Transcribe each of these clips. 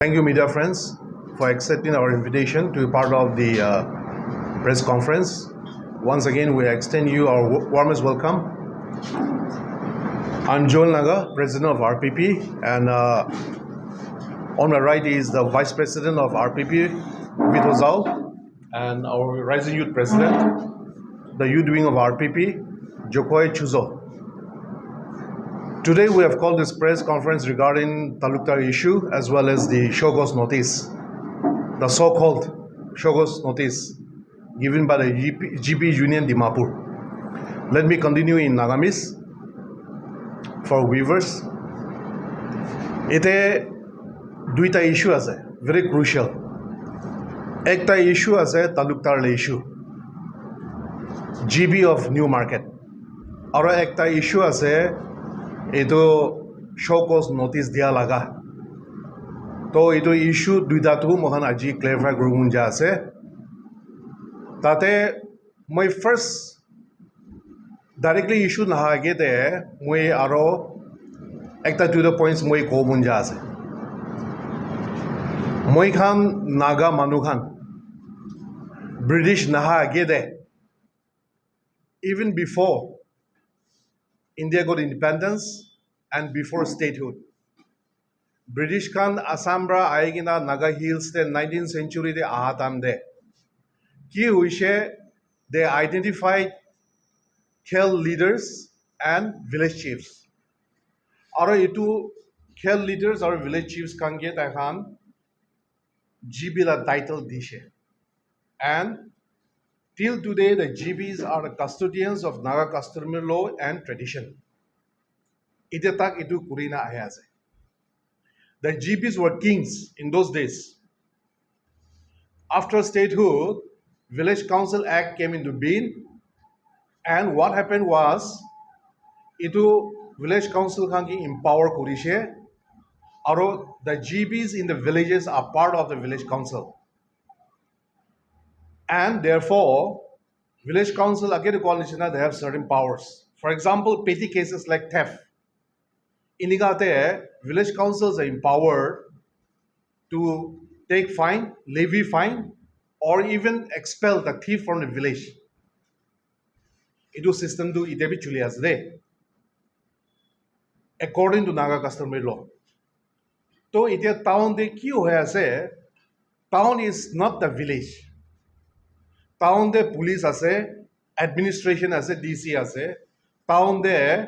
Thank you, media friends, for accepting our invitation to be part of the press conference. Once again, we extend you our warmest welcome. I'm Joel Naga, President of RPP, and on my right is the Vice President of RPP, Vito Zhao, and our Rising Youth President, the Youth Wing of RPP, Jokoy Chuzo. Today we have called this press conference regarding Talukdar issue as well as the Shogos notice, the so-called Shogos notice given by the GP Union Dimapur. Let me continue in Nagamis for viewers. Ite duita issue ase, very crucial. Ekta issue ase Talukdar issue, GB of New Market. Aro ekta issue ase এইটো show cause notice দিয়া লাগা তো এইটো issue দুইটাটো মহান আজি clarify কৰিব মন যায় আছে তাতে মই ফাৰ্ষ্ট ডাইৰেক্টলি ইস্যু নাহাগেতে মই আৰু একটা দুটা পইণ্টছ মই ক'ব মন যায় আছে মই খান নাগা মানুহ খান British নাহাগেতে even before India got independence and before statehood. British Khan Assambra Aigina Naga Hills the 19th century de Ahatam de. Ki huishe they identified Khel leaders and village chiefs. Aro itu Khel leaders or village chiefs kange tahan GB title dishe. And till today, the GBs are the custodians of Naga customary law and tradition. Ite tak itu kurina ahe ase. The GBs were kings in those days. After statehood, Village Council Act came into being, and what happened was, itu Village Council kangi empower kurishe, aro the GBs in the villages are part of the Village Council. And therefore, village council again coalition they have certain powers. For example, petty cases like theft. Inigate village councils are empowered to take fine, levy fine, or even expel the thief from the village. Itu system do ite bi chuli asde. According to Naga customary law. So ite town de ki hoye ase? Town is not the village. Town de police ase, administration ase, DC ase, town de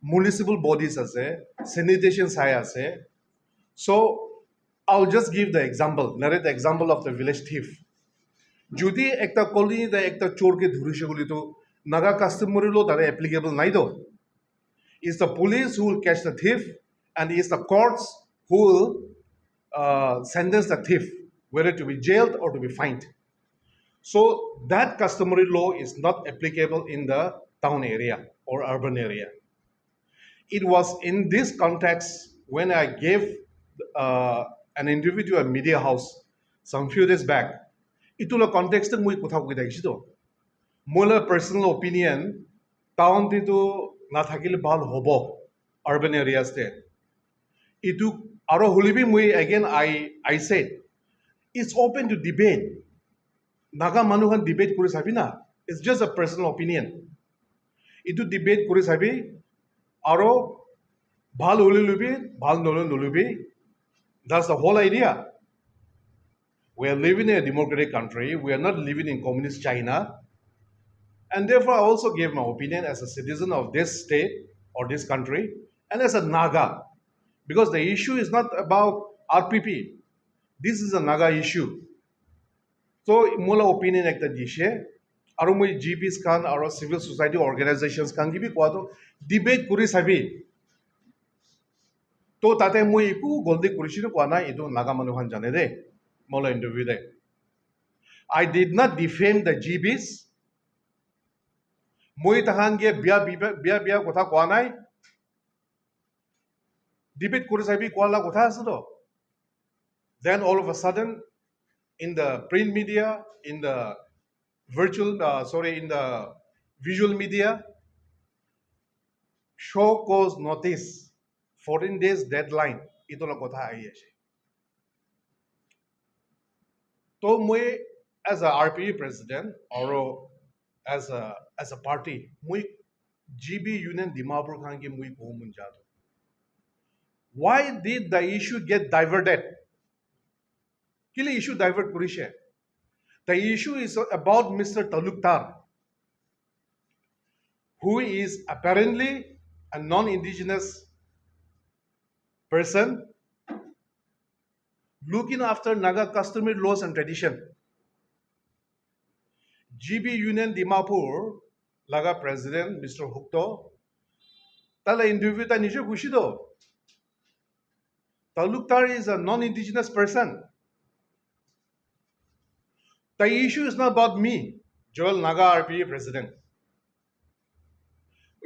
municipal bodies ase, sanitation sai ase. So I'll just give the example, narrate the example of the village thief. Judi ekta colony da ekta chor ke dhurishe guli to Naga customary law that applicable nai do. It's the police who will catch the thief, and it's the courts who will sentence the thief, whether to be jailed or to be fined. So that customary law is not applicable in the town area or urban area. It was in this context when I gave an interview to a media house some few days back. Itula context mui kotha koi dakishi to. Mola personal opinion town dito na thakile bhal hobo urban areas te. Itu aro hulibi mui again I said it's open to debate. Naga manuhan debate kuri sabi na. It's just a personal opinion. Itu debate kuri sabi, aro bhal holi lubi, bhal nolo nolubi. That's the whole idea. We are living in a democratic country. We are not living in communist China. And therefore, I also gave my opinion as a citizen of this state or this country and as a Naga. Because the issue is not about RPP. This is a Naga issue. So, mola opinion ekta dishe, aru moi GPs kan aru civil society organizations kan gibi kwa to debate kuri sabi. To tate moi iku goldi kurishino kwa na itu Naga manuhan jane de, mola interview de. I did not defame the GBs. Moi tahan ge biya kotha kwa nai. Debate kuri sabi kwa la kotha ase to. Then all of a sudden, in the print media, in the in the visual media, show cause notice, 14 days deadline, ito na kotha ahi ase. So, moi as a RPP president or as a party, moi GB Union Dimapur Khan ke moi ko mun jado. Why did the issue get diverted? Kile issue divert kurishe. The issue is about Mr. Talukdar, who is apparently a non-indigenous person looking after Naga customary laws and tradition. GB Union Dimapur Laga President Mr. Hukto Tala interview ta nijo kushido. Talukdar is a non-indigenous person. The issue is not about me, Joel Naga RPA president.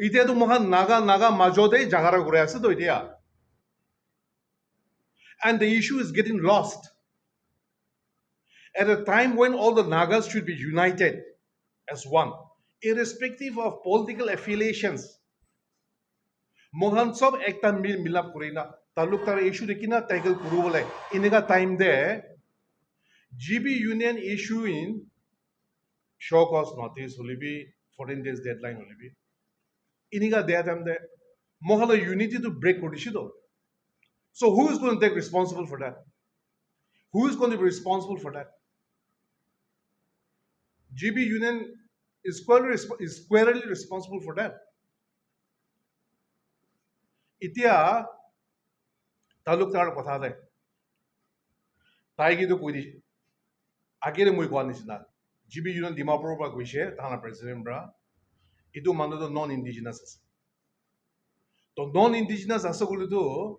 Ite to mohan Naga majode jagara kore ase to itia. And the issue is getting lost at a time when all the Nagas should be united as one, irrespective of political affiliations. Mohan sob ekta milap kurina. Talukdar issue dekina tackle kuru bole. Inega time there, GB Union issuing show cause notice will be 14 days deadline will be. Iniga there time there. Mohala unity to break Kodishido. So who is going to take responsible for that? Who is going to be responsible for that? GB Union is squarely responsible for that. Itia Talukdar kotha de. Taigi to kudi. Agere mui kwa nisina. GB Union Dimapur ba kuishe tana president bra. Itu mando to non-indigenous. To non-indigenous asogulu to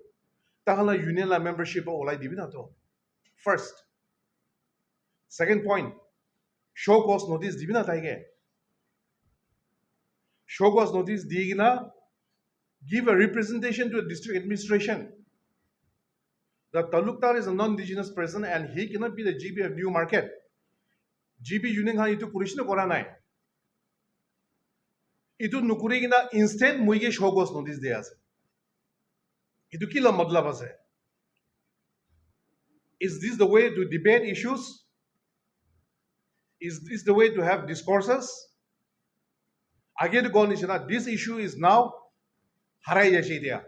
tahala union la membership olai divina to. First. Second point. Show cause notice divina taige. Show cause notice digina. Give a representation to a district administration. The Talukdar is a non-indigenous person and he cannot be the GB of New Market. GB Union ha itu kurishna kora nai. Itu nukuri gina instead muige show cause notice de ase. Itu kila madlab ase. Is this the way to debate issues? Is this the way to have discourses? Again, this issue is now harai jashi dia.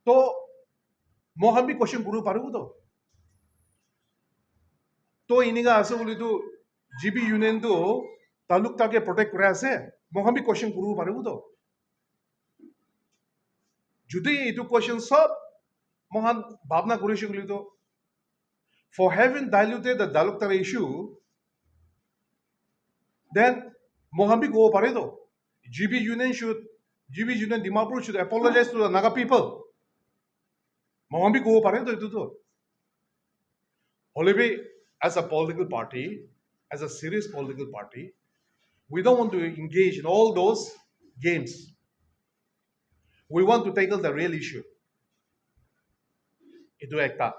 So, mohami question kuru paru to. To iniga ase boli to GB Union to Talukdar ke protect kore ase. Mohami question kuru paru to. Judi itu question sab mohan bhavna kurishi boli to. For having diluted the Talukdar issue, then Mohambi go pare to. GB Union Dimapur should apologize to the Naga people. Mohambi go pare to itu to. However, as a political party, as a serious political party, we don't want to engage in all those games. We want to tackle the real issue. Itu ekta.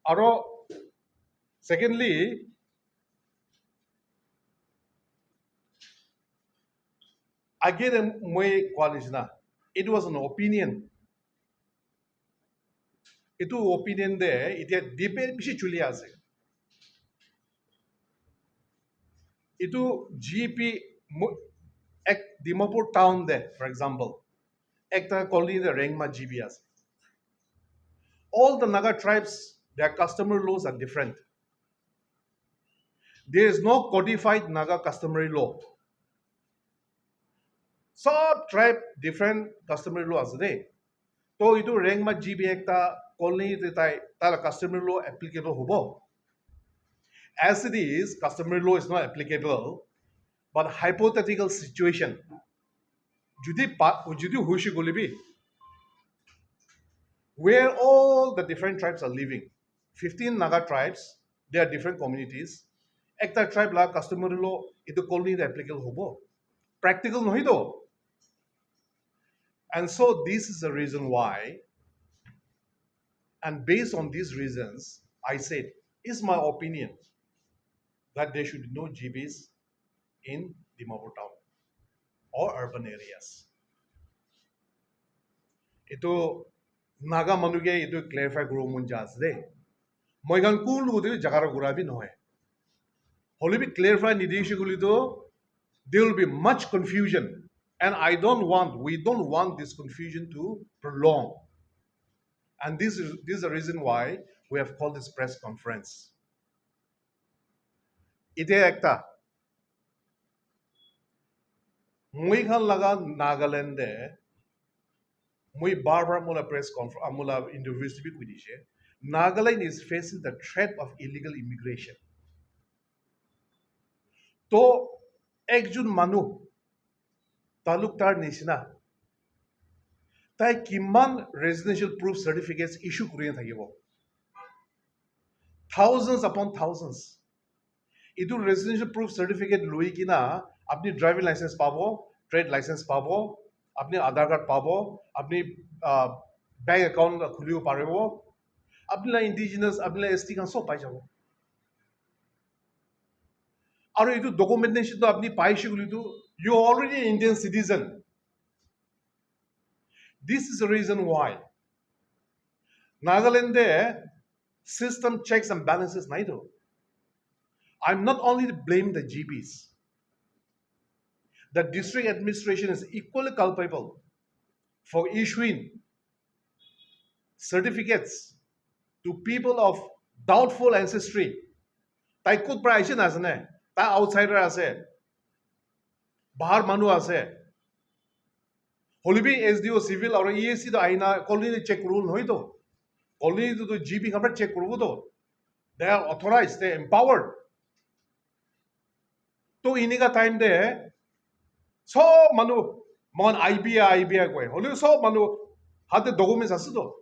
Aro, secondly, again, it was an opinion. Itu opinion there, it had debate bishi chuli ase. Itu GP ek Dimapur town there, for example. Ekta colony the Rengma GB ase. All the Naga tribes, their customary laws are different. There is no codified Naga customary law. Sub tribe different customary laws there. So itu Rengma GB ekta colony the customary law applicable hobo. As it is, customary law is not applicable, but hypothetical situation. Judi hushi golibi, where all the different tribes are living. 15 Naga tribes, they are different communities. Ekta tribe la customary law itu colony the applicable hobo. Practical no hito. And so this is the reason why, and based on these reasons, I said, is my opinion that there should be no GBs in Dimapur town or urban areas. Itu Naga manuke itu clarify kuro munja asde. Moi kan kul gudu jagara gura bi noy. Holi bi clarify nidishi gulido there will be much confusion, and we don't want this confusion to prolong. And this is the reason why we have called this press conference. Ite ekta moi khan laga Nagaland de moi bar mula press conference mula interviews bi kudishe. Nagaland is facing the threat of illegal immigration. To ekjun manu Talukdar nishina tai kiman residential proof certificates issue kuriyan thakibo. Thousands upon thousands. Itu residential proof certificate lui kina apni driving license pabo, trade license pabo, apni Aadhaar card pabo, apni bank account khulibo paribo, apni la indigenous, apni la ST kan sob pai jabo. Aru itu documentation to apni paishi gulitu, you are already an Indian citizen. This is the reason why Nagaland system checks and balances naito. I'm not only to blame the GPs. The district administration is equally culpable for issuing certificates to people of doubtful ancestry. Tai kut pra aise nasane, ta outsider ase, bahar manu ase. Holibi SDO civil or EAC to aina colony check rule hoito. Colony to GP kamar check kurudo. They are authorized, they are empowered. To iniga time de so manu mon IBI koi. Holi so manu had the documents asido.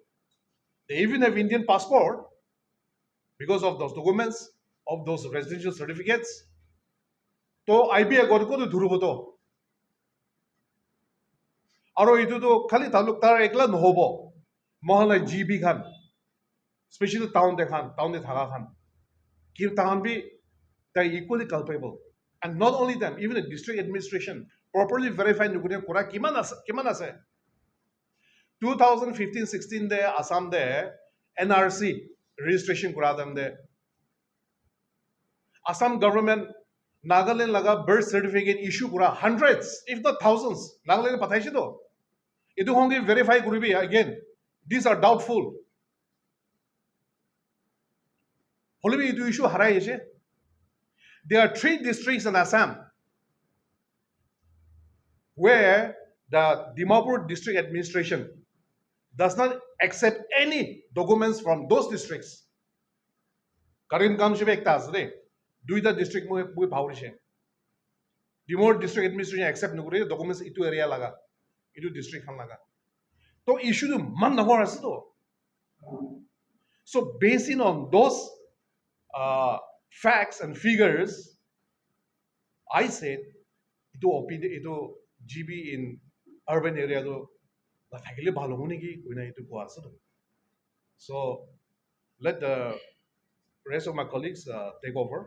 They even have Indian passport because of those documents, of those residential certificates. To IBI gorko to dhuruboto. Aro itu to khali Talukdar ekla nohobo. Mohala GB khan, especially town de thaga khan. Kir town bi they are equally culpable. And not only them, even the district administration properly verified nukune kura kiman ase. 2015-16 de Assam de NRC registration kura them de. Assam government Nagaland laga birth certificate issue kura hundreds, if not thousands. Nagaland pathaishi to. Itu hongi verify kuribi again. These are doubtful. Holibi itu issue harai ishe. There are 3 districts in Assam where the Dimapur district administration does not accept any documents from those districts. Karimgam shibe ekta asde. Duita district mo bhaurishe. Dimapur district administration accept nukuri documents itu area laga. Itu district khan laga. To issue to man nahor asido. So basing on those facts and figures, I said itu GB in urban area to nathakile bhalo hone ki koina itu ko ase to. So let the rest of my colleagues take over.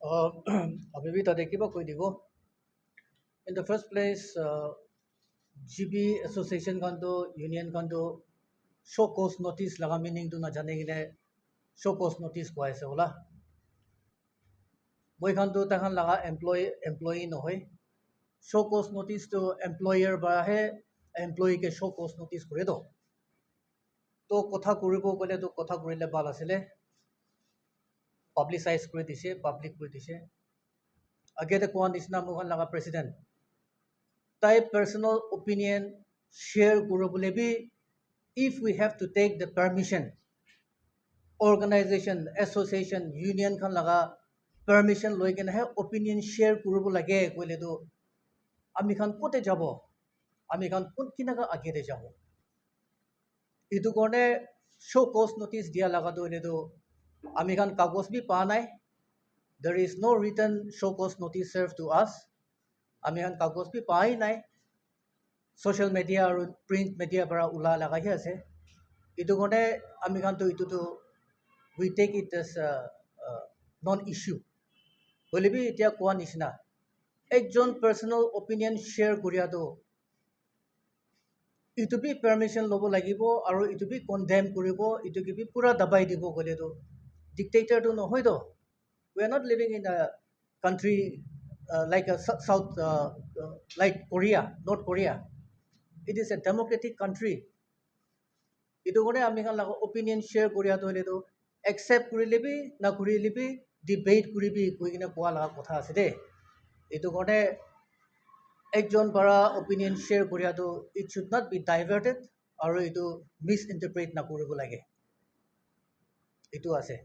अभी भी तादे किबा कोई दिगो. In the first place, GB association kanto union kanto show cause notice laga meaning to na jane gine show cause notice ko aise hola. Moi kanto tahan laga employee no hoy. Show cause notice to employer ba he employee ke show cause notice kore do. To kotha kuribo gole to kotha kurile bal asile. Publicize kore dise, public kore dise. Agede koan disna mohan laga president. Tai personal opinion share kurobole bi if we have to take the permission, organization, association, union khan laga permission loi kena hai opinion share kurobo lage koile to ami khan kote jabo, ami khan kun kinaga agede jabo. Itu kone show cause notice dia laga to ile to ami khan kagos bi pa nai. There is no written show cause notice served to us. Ami khan kagos bi pa nai. Social media or print media para ula laga hi ase. Itu kone ami khan to itu to we take it as a non issue. Holibi itia koa nisna একজন personal opinion share কৰিয়াটো ইটো B permission ল'ব লাগিব আৰু ইটো B condemn কৰিব ইটো B পুৰা দাবাই দিব গ'লেতো ডিক্টেটাৰটো নহয়তো we are not living in a country like a South, like Korea, North Korea. It is a democratic country. Itu kone ami kan laga opinion share Korea to ledo accept kuri lebi na kuri lebi debate kuri bi koi kina koa laga kotha ase de. Itu kone ekjon para opinion share Korea to it should not be diverted or itu misinterpret na kuri bo lage. Itu ase.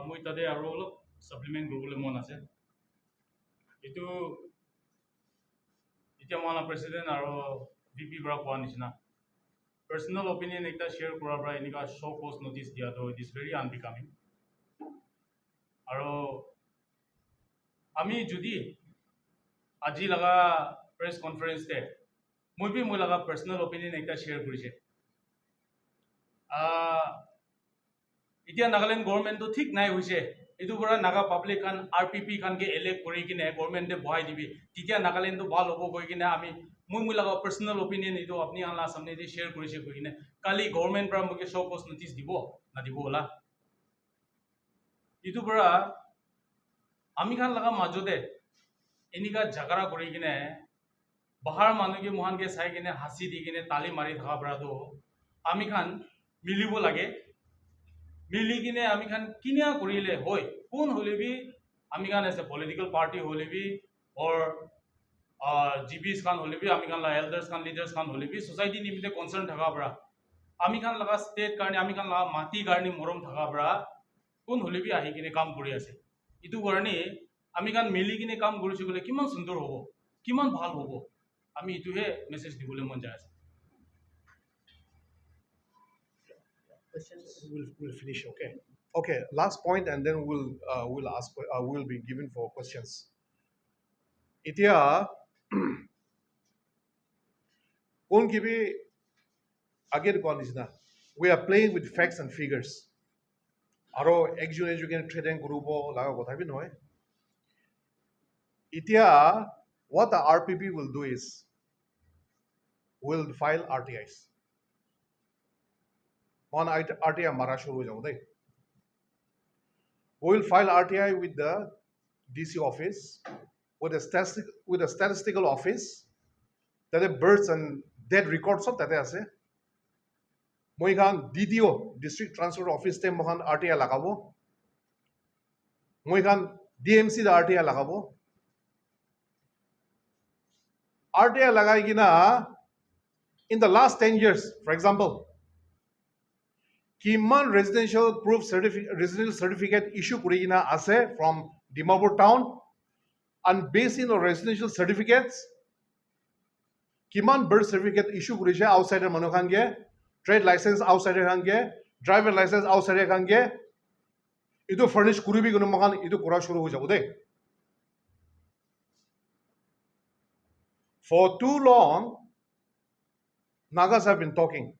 মই তাতে আৰু অলপ সাপ্লিমেণ্ট কৰিবলৈ মন আছে এইটো এতিয়া মই প্ৰেচিডেণ্ট আৰু ভিপি পৰা কোৱা নিচিনা পাৰ্চনেল অপিনিয়ন এটা শ্বেয়াৰ কৰাৰ পৰা এনেকুৱা শ্ব' কজ নটিচ দিয়াটো ইট ইজ ভেৰি আনবিকামিং আৰু আমি যদি আজি লগা প্ৰেছ কনফাৰেন্সতে মই লগা পাৰ্চনেল অপিনিয়ন এটা শ্বেয়াৰ কৰিছে এতিয়া নাগালেণ্ড গভৰ্ণমেণ্টটো ঠিক নাই হৈছে এইটো পৰা নাগা পাব্লিক খান RPP খানকে এলেক্ট কৰি কিনে গভৰ্ণমেণ্টে বহাই দিবি তেতিয়া নাগালেণ্ডটো ভাল হ'ব গৈ কিনে আমি মই লগা পাৰ্চনেল অপিনিয়ন এইটো আপুনি আনলা সামনেদি শ্বেয়াৰ কৰিছে গৈ কিনে কালি গভৰ্ণমেণ্ট পৰা মোক শ্ব' কজ নটিচ দিব নাদিব ওলা এইটো পৰা আমি খান লগা মাজতে এনেকুৱা ঝাগৰা কৰি কিনে বাহাৰ মানুহকে মহানকে চাই কিনে হাসি দি কিনে তালি মাৰি থকা পৰাটো আমি খান মিলিব লাগে মিলি কিনে আমি খান কিনা কৰিলে হয় কোন হলে বি আমি খান এজ এ পলিটিক্যাল পার্টি হলে বি और जीबीस खान हले भी आमी खान ला एल्डर्स खान लीडर्स खान हले भी सोसाइटी निमित्ते कन्सर्न थाका बरा आमी खान लगा स्टेट कारणे आमी खान लगा माटी कारणे मरम थाका बरा कोन हले भी आही किने काम কৰি আছে ইটো কাৰণে আমি খান মিলি কিনে কাম কৰিছো গলে কিমান সুন্দৰ হ'ব কিমান ভাল হ'ব আমি ইটোহে মেছেজ দিবলৈ মন যায় আছে We'll finish. Okay. Okay. Last point, and then we'll ask. We'll be given for questions. Itia, kon kibi agir kon isna. We are playing with facts and figures. Aro ekjon trading group laga kotha bi noy. Itia, what the RPP will do is, will file RTIs. On RTI mara shuru ho jao dai. We will file RTI with the DC office, with a statistical office, that the births and death records of that ase. Moi khan DTO district transfer office te mohan RTI lagabo. Moi khan DMC da RTI lagabo. RTI lagai gina in the last 10 years, for example, kiman residential certificate issue kurigina ase from Dimapur town, and based on the residential certificates, kiman birth certificate issue kurise outsider manu khange, trade license outsider khange, driver license outsider khange, idu furnish kuribi kono makan idu kora shuru ho jabo de. For too long, Nagas have been talking.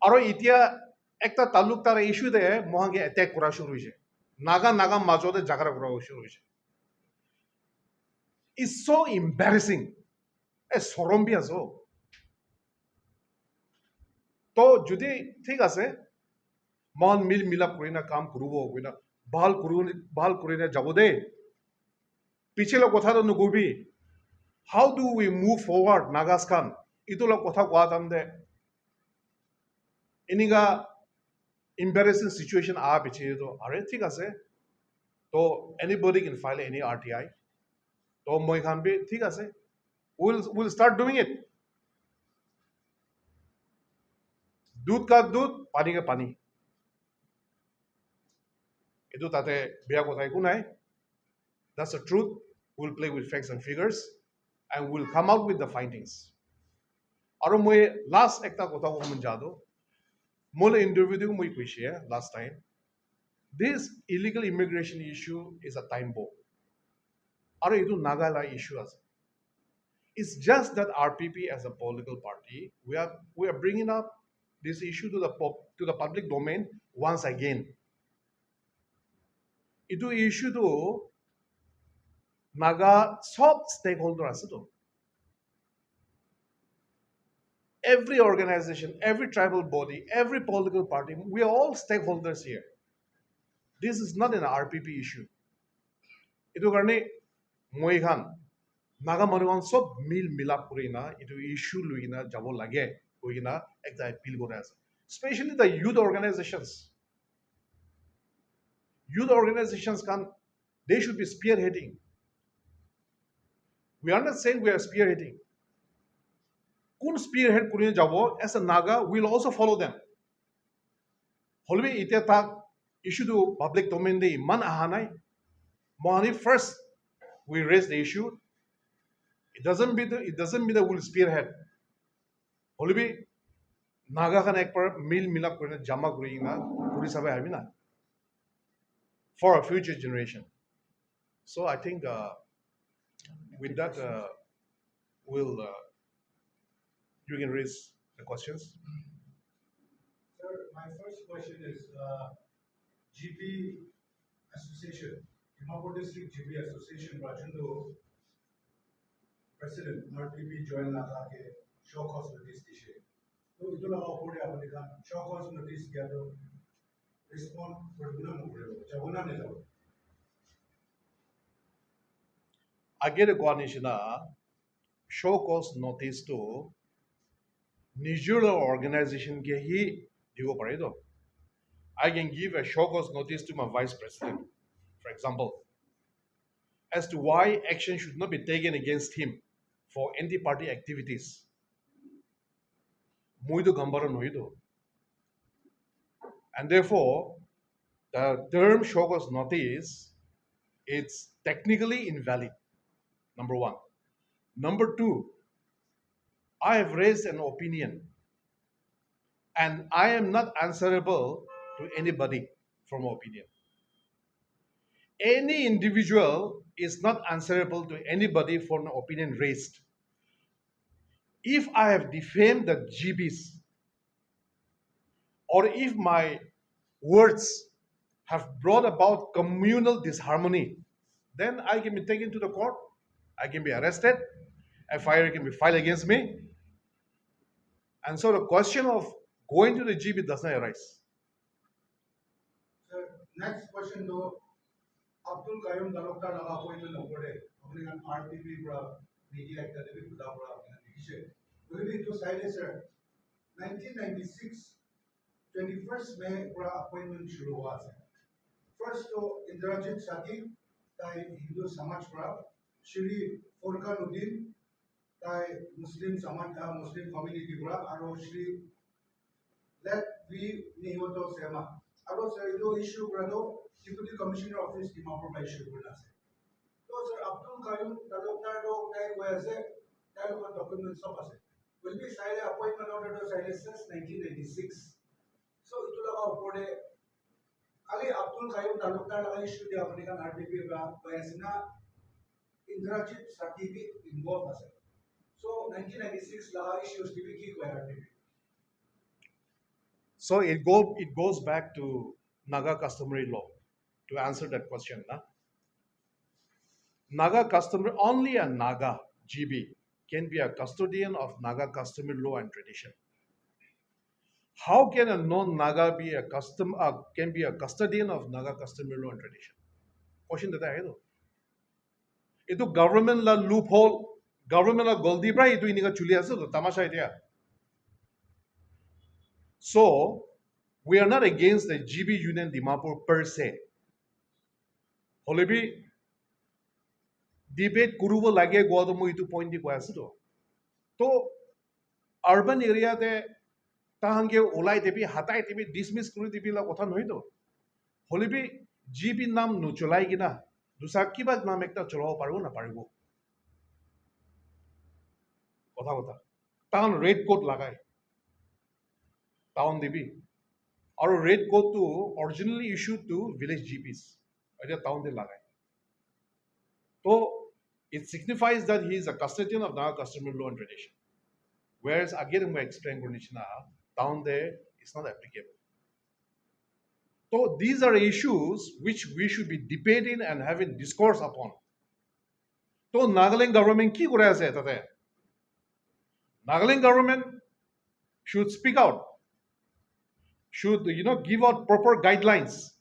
Aro itia ekta Talukdar issue de mohange attack kora shuru hoise. Naga majode jagara kora shuru hoise. It's so embarrassing. Sorom bhi aso. To jodi thik ase mon milap korina kaam kurubo koina bhal korina jabo de. Pichelo kotha to nugobi. How do we move forward, Nagas khan? Itu la kotha koa tam de. Iniga embarrassing situation aa piche to are thik ase. To anybody can file any RTI. To moi khan bhi thik ase. We'll start doing it. Doodh ka doodh, pani ka pani. Itu tate beya kotha eku nai. That's the truth. We'll play with facts and figures, and we'll come out with the findings. Aro moi last ekta kotha ko mun jado. Mole interview moi kuise last time. This illegal immigration issue is a time bomb. Aro itu Naga la issue as. It's just that RPP as a political party, we are bringing up this issue to the public domain once again. Itu issue to Naga sub stakeholder আছে তো. Every organization, every tribal body, every political party, we are all stakeholders here. This is not an RPP issue. Itu karne moi khan Naga মানুহ সব মিলাপ কৰি না এইটো issue লৈ কিনা যাব লাগে কৈ কিনা একটা appeal কৰে আছে. Especially the youth organizations. Youth organizations they should be spearheading. We are not saying we are spearheading. কোন spearhead কৰি যাব as a Naga will also follow them. হ'লেও এতিয়া তাক ইস্যুটো পাব্লিক ডমেইন দি ইমান অহা নাই. মই first we raise the issue. It doesn't mean that we'll spearhead. হ'লেও Naga খান একবাৰ মিলাপ কৰি জামা কৰি কিনা কৰি চাবে আমি না for a future generation. So I think with that you can raise the questions. Sir, my first question is GP Association, Dimapur District GP Association, Rajundu President, RPP join Naga ke show cause notice dishe. So itola opore apni kan show cause notice kiya to respond praduna mukre jabuna ne jabo. Agere কোৱা নিচিনা show cause notice to নিজৰ organization কে হি দিব পাৰে তো. I can give a show cause notice to my vice president, for example, as to why action should not be taken against him for anti-party activities. Muito gambara nohido. And therefore, the term show cause notice, it's technically invalid. Number one. Number two, I have raised an opinion and I am not answerable to anybody from opinion. Any individual is not answerable to anybody for an opinion raised. If I have defamed the GBs or if my words have brought about communal disharmony, then I can be taken to the court, I can be arrested, FIR can be filed against me. And so the question of going to the GB does not arise. Sir, next question though, Abdul Qayyum Talukdar laga appointment opore apni kan RPP pra media academy kuda pra apni kan dishe. Will be to side sir 1996 21st May pra appointment shuru hua ase. First to Indrajit Sati tai Hindu Samaj pra Shri Furqanuddin tai Muslim Samaj Muslim community pra aro Shri let we nihoto sema aro sir jo issue pra do Deputy Commissioner Office Dimapur by issue kura ase. So sir Abdul Qayyum Talukdar do tai koi ase tai loka documents sab ase. Will be side appointment order to side since 1996. So itu laga opore kali Abdul Qayyum Talukdar laga issue dia apni kan RPP pra koi ase na Indrajit Sati bhi involved ase. So 1996 laga issues ki bhi ki koi RPP. So it goes back to Naga customary law to answer that question. Naga customary, only a Naga GB can be a custodian of Naga customary law and tradition. How can a non-Naga be a custodian of Naga customary law and tradition? Question that I had. Itu government la loophole, government la goldi bra itu ini ka chuli ase to tamasha itia. So we are not against the GB Union Dimapur per se. Holebi debate kurubo lage goa to moi itu point di koi ase to. To urban area te tahange olai debi hatai debi dismiss kuri debi la kotha nohi to. Holebi GB nam no cholai gina দুসা কিবা নাম একটা চলাব পারবো না পারবো কথা কথা town red code লাগায় টাউন দিবি আৰু red code to originally issued to village GPs এটা টাউন দি লাগায় তো it signifies that he is a custodian of Naga customary law and tradition. Whereas again I explain Gurnichna, down there is not applicable. So these are issues which we should be debating and having discourse upon. So Nagaland government ki kore ase tate? Nagaland government should speak out, should give out proper guidelines.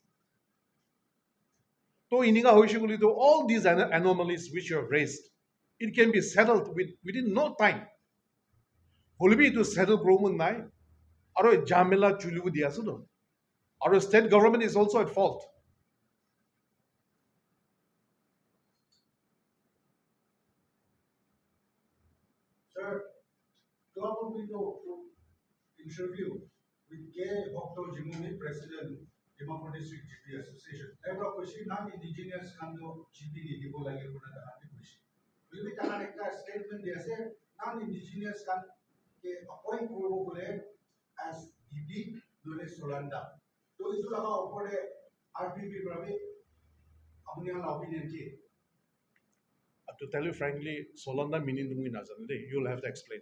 So iniga hoise boli to all these anomalies which you have raised, it can be settled within no time. Holibi to settle problem nai, aro jamela chulibu diasu no. Our state government is also at fault. Sir, club with the interview with K. Dr. Jimumi, President, Dimapur District GP Association. Every question, non-indigenous kando GP di bola lagi pun ada hati question. Will be tahan ekta statement dia say non-indigenous kan ke appoint kurbo boleh as DP dole Solanda. So itu laga opode RPP berapa? Apni opinion ke? To tell you frankly, Solanda meaning to me nazar. You'll have to explain.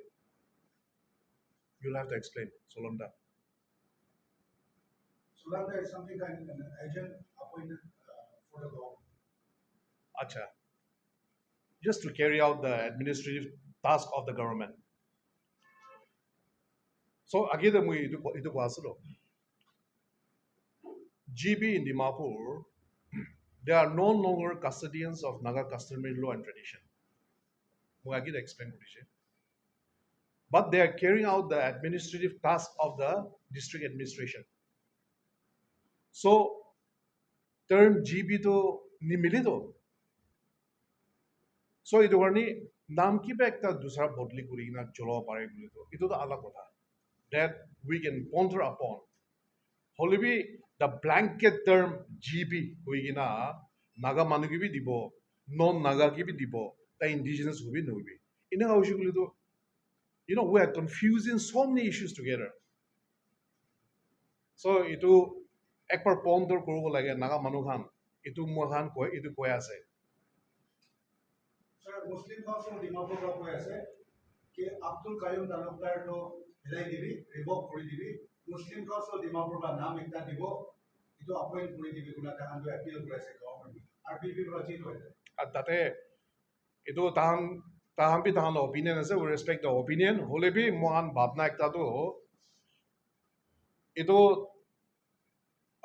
You'll have to explain Solanda. Solanda is something kind of an agent appointed for the government. Acha. Just to carry out the administrative task of the government. So again, itu kuasalo. GB in Dimapur, they are no longer custodians of Naga customary law and tradition. I again explain what it is. But they are carrying out the administrative task of the district administration. So term GB to nimili to. So itu karni naam ki pa ekta dusra bodli kuri na cholo pare boli to. Itu to alag kotha. That we can ponder upon. Holibi the blanket term GB huigina Naga manu ki bhi dibo, non Naga ki bhi dibo, the indigenous hu bhi no bhi. Ina ka ushi to, we are confusing so many issues together. So itu ekbar ponder korobo lage Naga manu khan, itu mo khan koi, itu koi ase. Sir, Muslim Council Dimapur ka koi ase ke Abdul Qayyum Talukdar to hilai dibi, revoke kori dibi. Muslim Council Dimapur ka naam ekta dibo, itu appoint kori dibi kuna tahan do appeal kori ase government. RPP ko change hoye. Tate itu tahan bhi tahan opinion ase, we respect the opinion. Hole bhi mohan bhabna ekta to itu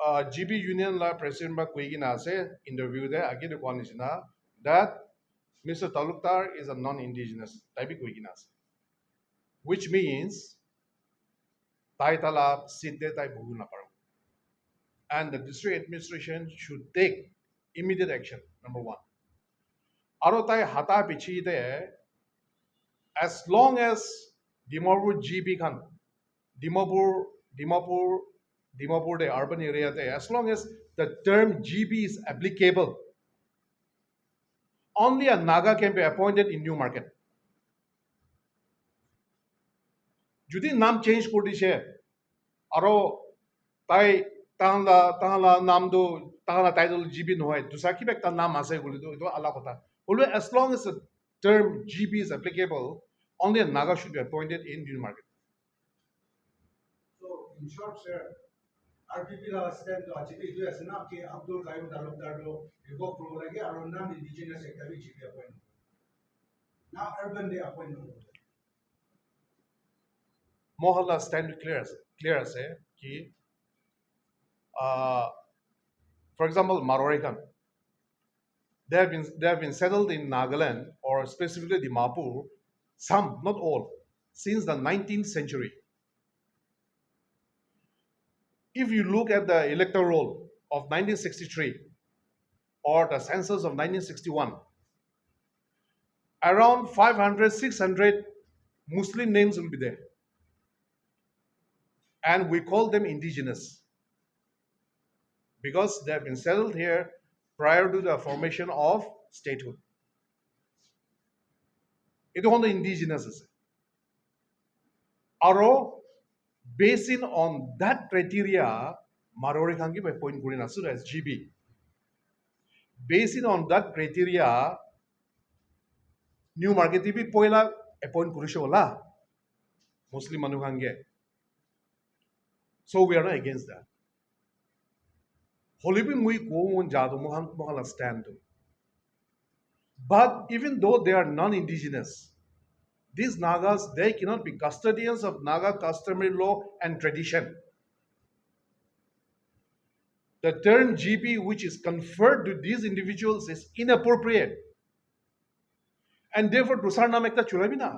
GB Union la president ba koi gina ase interview de agi de kwan nisina that Mr. Talukdar is a non-indigenous type koi gina ase, which means tai tala sidde tai bhugu na paro, and the district administration should take immediate action. Number one. Aro tai hata pichi de, as long as Dimapur GB khan, Dimapur de urban area de, as long as the term GB is applicable, only a Naga can be appointed in New Market. Judi naam change kori she, aro tai tahala naam do tahala title GB no hai, dusra ki ekta naam ase boli to itu ala kotha. As long as the term GB is applicable, only a Naga should be appointed in New Market. So, in short, sir, RPP la stand to achieve itu ase na ke Abdul Qayyum Talukdar to revoke kori lagi aro non-indigenous ekta bhi GP appoint. Now urban de appoint. Mohalla stand clear as ki, for example, Marwari Khan, they have been settled in Nagaland or specifically Dimapur, some, not all, since the 19th century. If you look at the electoral roll of 1963 or the census of 1961, around 500, 600 Muslim names will be there. And we call them indigenous because they have been settled here prior to the formation of statehood. It is only indigenous. Aro, based on that criteria, Marwari Khan ki point kuri nasu as GB. Based on that criteria, New Market bi poila appoint kurisho la Muslim manu khan ge. So we are not against that. Holibi mui ko mon jado mohan stand to. But even though they are non-indigenous, these Nagas, they cannot be custodians of Naga customary law and tradition. The term GP, which is conferred to these individuals, is inappropriate. And therefore, Dusar nam ekta chulai bina.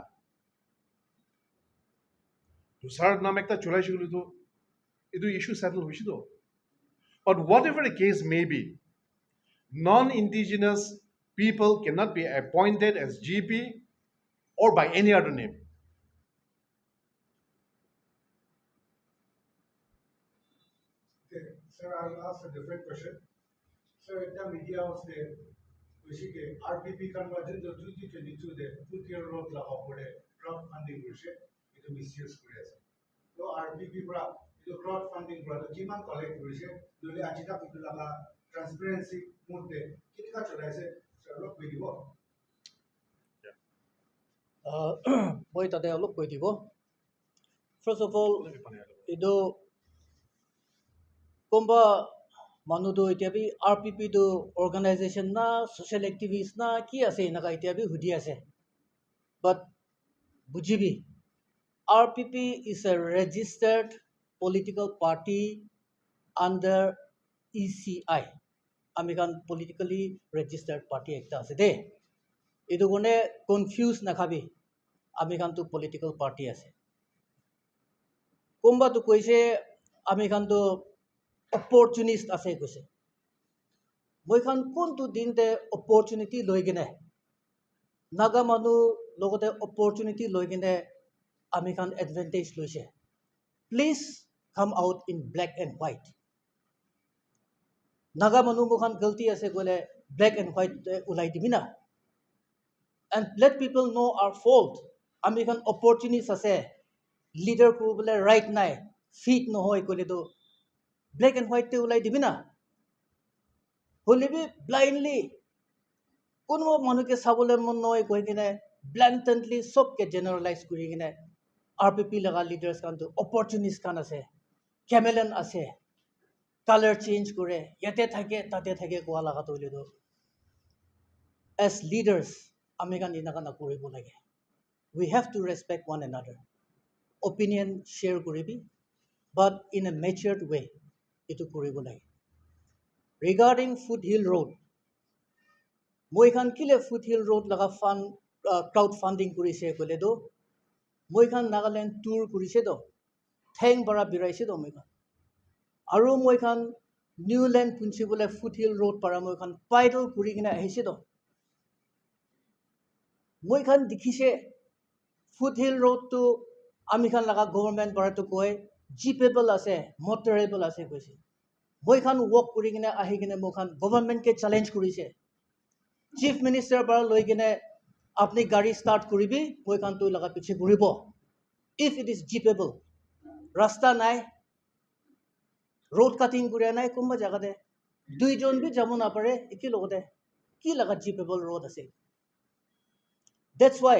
Dusar nam ekta chulai shigulu to, idu issue settle wishido. But whatever the case may be, non-indigenous people cannot be appointed as GP or by any other name. Okay, sir, I'll ask a different question. Sir, at the media was there, basically RPP conversion to 2022 there, 2 year road la crowdfunding bullshit, it misuse creation. So RPP bra, it crowdfunding bra, the Jiman collect bullshit, dole achita people la transparency mode, kitka chola se, sir, look video. মই তাতে অলপ কৈ দিব first of all এইটো কোনোবা মানুহটো এতিয়া B RPP টো organisation না ছ'চিয়েল এক্টিভিষ্ট না কি আছে এনেকুৱা এতিয়া বি সুধি আছে but বুজিবি RPP is a registered political party under ECI আমি kan politically registered party একটা আছে দে এইটো কোনে কনফিউজ নাখাবি আমি kan তো political party আছে কোনোবাটো কৈছে আমি kan তো opportunist আছে কৈছে মই kan কোনটো দিনতে opportunity লৈ কিনে নাগা মানুহ লগতে opportunity লৈ কিনে আমি kan advantage লৈছে please come out in black and white Naga মানুহ মুখান গলতি আছে গলে black and white উলাই দিবি না and let people know our fault আমি kan opportunist আছে leader কৰিবলৈ right নাই fit নহয় কলে তো black and white তে উলাই দিবি না হলিবি blindly কোনো মানুহকে চাবলৈ মন নহয় কৈ কিনে blatantly সবকে generalize কৰি কিনে RPP লগা leaders kan to opportunist kan আছে chameleon আছে color change কৰে ইয়াতে থাকে তাতে থাকে কোৱা লাগা তইলে তো as leaders আমি kan ইনাকা না কৰিব লাগে we have to respect one another opinion share কৰিবি but in a matured way itu কৰিব লাগে regarding foothill road মই kan kile foothill road laga fund crowdfunding কৰিছে কলে do মই kan Nagaland tour কৰিছে do ঠেং bara biraise do মই kan আৰু মই kan Newland principal foothill road para মই kan paidal কৰি কিনে আহিছে do মই kan দেখিছে foothill road to আমি kan laga government para to কয় jeepable আছে motorable আছে কৈছে মই kan walk কৰি কিনে আহি কিনে মই kan government কে challenge কৰিছে chief minister para লৈ কিনে আপনি গাড়ী start কৰিবি মই kan তো laga পিছে ঘুৰিব if it is jeepable ৰাস্তা নাই road cutting কৰি নাই কোনবা জাগাতে দুইজন বি যাব না পারে একি লগতে কি লাগা jeepable road আছে that's why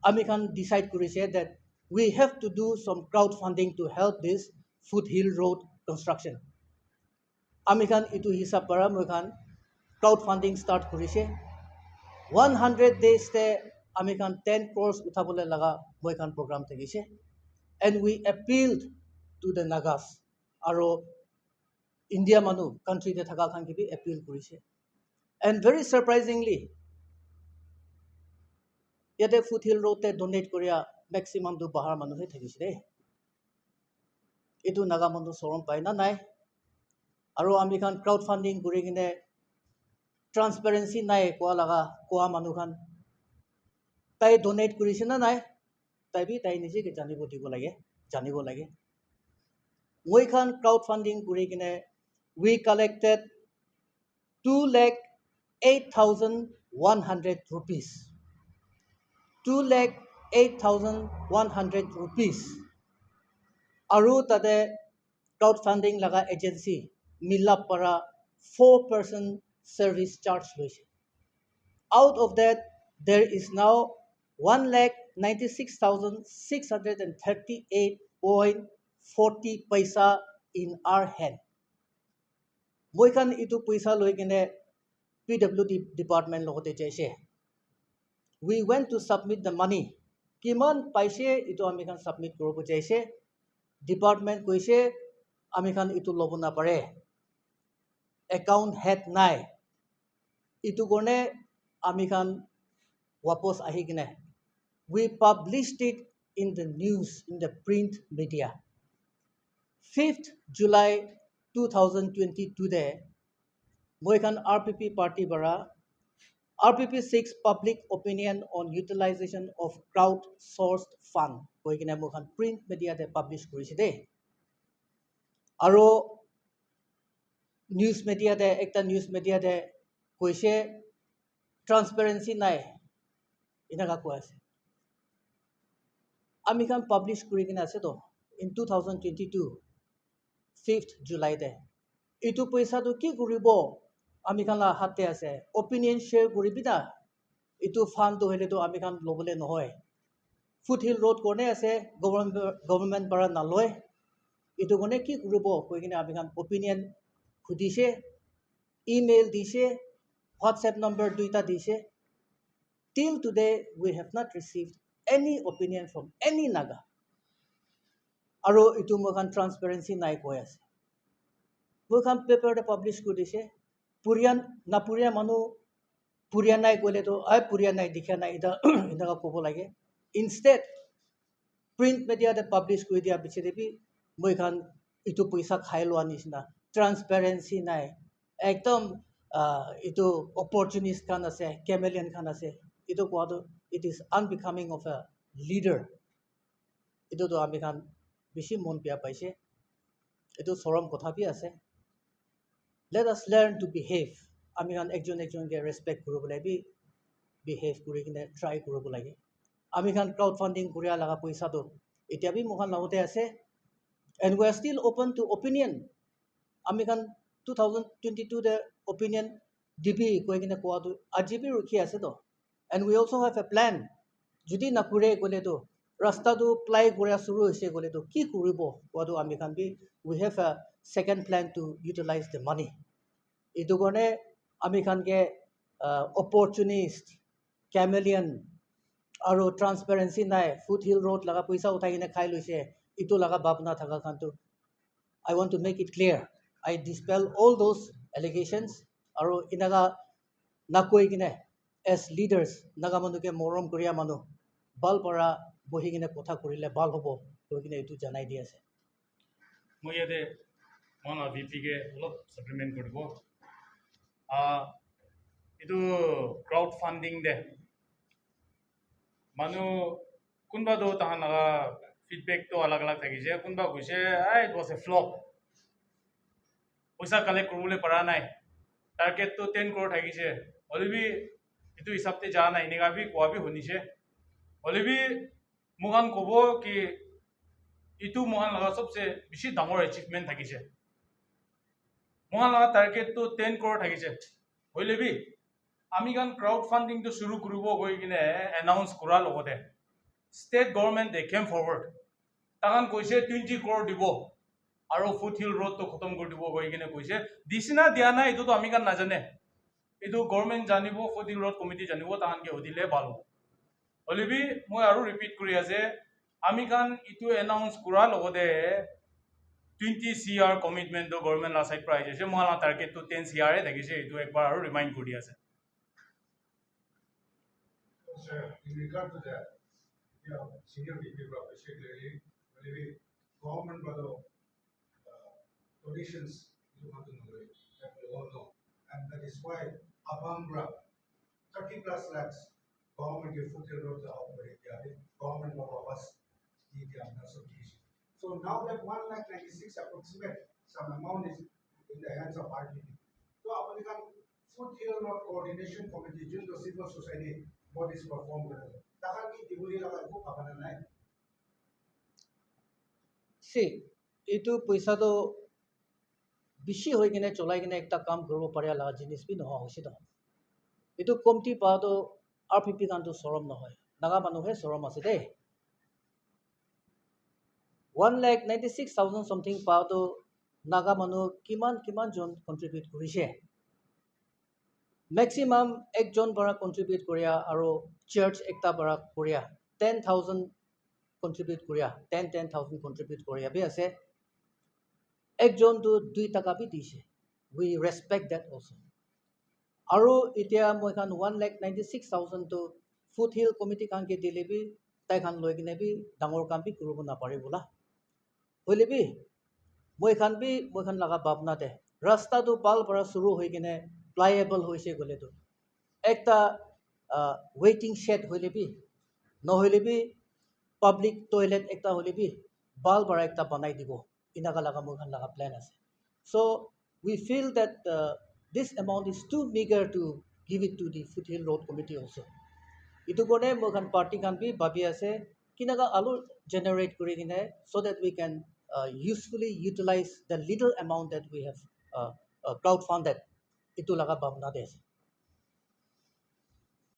আমি kan decide কৰিছে that we have to do some crowdfunding to help this foothill road construction আমি kan itu hisab para মই kan crowdfunding start কৰিছে 100 days te আমি kan 10 crores উঠাবলৈ লাগা মই kan program থাকিছে and we appealed to the Nagas আৰু India manu country te thaka khan ki bi appeal কৰিছে and very surprisingly yate foothill road te donate koria maximum do bahar manu he থাকিছে de etu Naga manu sorom pai na nai আৰু আমি kan crowdfunding কৰি কিনে transparency নাই কোৱা লাগা কোৱা মানুহ খান তাই donate কৰিছে না নাই তাই বি তাই নিজে কে জানিব লাগে মই খান crowdfunding কৰি কিনে we collected 2,08,100 rupees 2,08,100 rupees আৰু তাতে crowdfunding laga agency milap para 4% service charge loise out of that there is now 1,96,638.40 paisa in our hand. Moi khan itu paisa loi kine PWD department logote jaise. We went to submit the money. Kiman paise itu ami khan submit korobo jaise. Department koise ami khan itu lobo na pare. Account head nai. Itu gone ami khan wapos ahi kine. We published it in the news, in the print media. 5th July 2022 de moi khan RPP party bara RPP 6 public opinion on utilization of crowd-sourced fund koi kine moi khan print media de publish korise de. Aro news media de ekta news media de koise transparency nai inaga ko ase. Ami khan publish kuri kine ase to in 2022 5th July de. Itu paisa to ki kuribo ami khan la hatte ase. Opinion share kuribi na. Itu fund to hele to ami khan lobole nohoy. Foothill road kone ase government para naloy. Itu kone ki kuribo koi kine ami khan opinion khudise, email dise, WhatsApp number duita dise. Till today we have not received any opinion from any Naga. Aro itu moi khan transparency nai koi ase. Moi khan paper de publish kudise. Purian na puria manu puria nai kole to ai puria nai dikha nai ida inaga kobo lage. Instead print media de publish kuri dia biche de bi moi khan itu paisa khai lo anisna transparency nai ekdom itu opportunist khan ase chameleon khan ase itu ko to it is unbecoming of a leader. Itu to ami khan bishi mon pia paise. Itu sorom kotha bi ase. Let us learn to behave. Ami khan ekjon ke respect kuro bole bi behave kuri kine try kuro lage. Ami khan crowdfunding kuria laga paisa to etia bi mohan lagote ase. And we are still open to opinion. Ami khan 2022 de opinion dibi koi kine koa to aji bi rukhi ase to. And we also have a plan. Judi nakure kole to rasta to ply kuria suru hoise kole to ki kuribo koa to ami khan bi we have a second plan to utilize the money. Itu gone ami khan ke opportunist, chameleon, aro transparency nai Foothill road laga paisa uthai kine khai loise. Itu laga bapna thaka khan to I want to make it clear. I dispel all those allegations. Aro inaga nakoi kine as leaders naga manu ke morom koria manu bal para bohi kine kotha korile bal hobo koi kine itu janai di ase. মই ইয়াতে মন ভিপিকে অলপ সাপ্লিমেণ্ট কৰিব এইটো crowd funding দে মানুহ কোনোবাতো তাহান লগা ফিডবেকটো আলাগ আলাগ থাকিছে কোনোবা কৈছে ইট ৱাজ এ ফ্লপ পইচা কালেক্ট কৰিবলৈ পৰা নাই টাৰ্গেটটো 10 crore থাকিছে হ'লেবি এইটো হিচাপতে যা নাই এনেকা বি কোৱা বি শুনিছে হ'লেবি মোকান ক'ব কি itu mohan laga sabse bishi damor achievement thakise mohan laga target to 10 crore thakise hoile bi ami gan crowd funding to shuru kuribo goi kine announce kura logote state government they came forward tagan koise 20 crore dibo aro Foothill road to khatam kor dibo goi kine koise disina dia na itu to ami gan najane itu government janibo Foothill road committee janibo tagan ke hodile balo hoile bi moi aru repeat kuri ase আমি খান ইটো announce কৰা লগতে 20 CR commitment দ government লা side prize আছে Mahala target তো 10 CR এ দেখিছে ইটো একবার আৰু রিমাইন্ড কৰি আছে Sir, in regard to that, senior VP particularly, maybe government by the donations you want to know that we all know, and that is why Abangra 30 plus lakhs government give Foothill road the outbreak, government of us. So now that 1,96,000 approximate some amount is in the hands of RPP. So American Foothill Road Coordination Committee, just the civil society bodies perform. Tahan ki dibuli laga ko kapana nai. See, itu paisa to bishi hoi kine cholai kine ekta kam koribo paria laga jinis bi noha hoisi to. Itu komti pa to RPP kan to sorom nohoy. Naga manuhe sorom ase de. 1,96,000 something pa to Naga মানুহ কিমান জন contribute কৰিছে maximum একজন পৰা contribute কৰিয়া আৰু search একটা পৰা কৰিয়া 10,000 কন্ট্ৰিবিউট কৰিয়া 10,000 কন্ট্ৰিবিউট কৰিয়া বি আছে একজনটো 2 টাকা বি দিছে we respect that also আৰু এতিয়া মই খান 1,96,000 টো ফুট হিল কমিটি খানকে দিলে বি তাই খান লৈ কিনে বি ডাঙৰ কাম বি কৰিব নাপাৰে বোলা হলে বি মই খান লগা ভাবনা দে ৰাস্তাটো পাল পৰা শুরু হৈ কিনে প্লাইএবল হৈছে গলেতো একটা ওয়েটিং শেড হইলে বি নহলে বি পাব্লিক টয়লেট একটা হলে বি বাল bara একটা বানাই দিব ইনাকা লাগা মই খান লাগা প্ল্যান আছে so we feel that this amount is too meager to give it to the foothill road committee also itu kone moi khan party khan bi babi ase kinaga alu generate kuri kine so that we can usefully utilize the little amount that we have crowd funded itu laga bhavna de ase